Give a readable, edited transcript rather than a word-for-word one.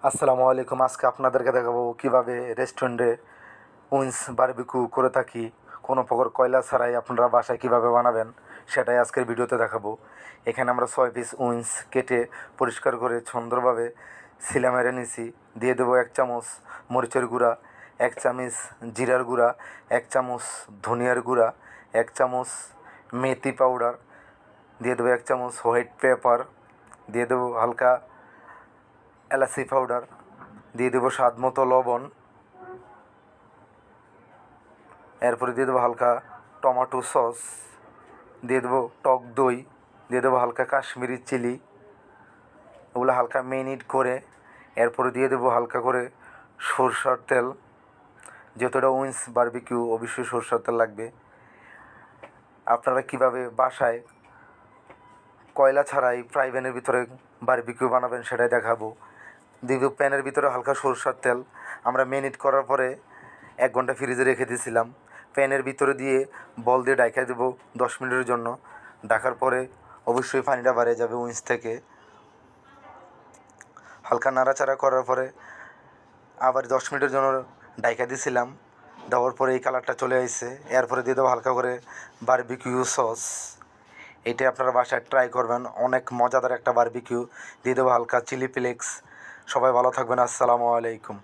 আসসালামু আলাইকুম। আজকে আপনাদেরকে দেখাবো কীভাবে রেস্টুরেন্টে উইংস বারবিকিউ করে থাকি কোনো প্রকার কয়লা ছাড়াই আপনারা বাসায় কীভাবে বানাবেন সেটাই আজকের ভিডিওতে দেখাবো। এখানে আমরা 6 পিস উইংস কেটে পরিষ্কার করে সুন্দরভাবে সিলা মেরে নিছি। দিয়ে দেবো 1 চামচ মরিচের গুঁড়া, 1 চামচ জিরার গুঁড়া, 1 চামচ ধনিয়ার গুঁড়া, 1 চামচ মেথি পাউডার, দিয়ে দেবো 1 চামচ হোয়াইট পেপার, দিয়ে দেবো হালকা এলাচি পাউডার, দিয়ে দেবো স্বাদ মতো লবণ, এরপরে দিয়ে দেবো হালকা টমেটো সস, দিয়ে দেবো টক দই, দিয়ে দেবো হালকা কাশ্মীরি চিলি। ওগুলো হালকা মেরিনেট করে এরপরে দিয়ে দেবো হালকা করে সরষের তেল। যেহেতু এটা উইংস বারবিকিউ অবশ্যই সরষের তেল লাগবে। আপনারা কীভাবে বাসায় কয়লা ছাড়াই ফ্রাই প্যানের ভিতরে বারবিকিউ বানাবেন সেটাই দেখাবো। দিব প্যানের ভিতরে হালকা সরষের তেল। আমরা মেরিনেট করার পরে 1 ঘন্টা ফ্রিজে রেখে দিয়েছিলাম। প্যানের ভিতরে দিয়ে বল দিয়ে ঢাকা দেবো 10 মিনিটের জন্য। ঢাকার পরে অবশ্যই পানিটা বাইরে যাবে উইংস থেকে। হালকা নাড়াচাড়া করার পরে আবার 10 মিনিটের জন্য ঢাকা দিয়েছিলাম। দেওয়ার পরে এই কালারটা চলে আসছে। এরপরে দিয়ে দেবো হালকা করে বারবিকিউ সস। এটা আপনারা বাসায় ট্রাই করবেন, অনেক মজাদার একটা বারবিকিউ। দিয়ে দেবো হালকা চিলি ফ্লেক্স। সবাই ভালো থাকবেন। আসসালামু আলাইকুম।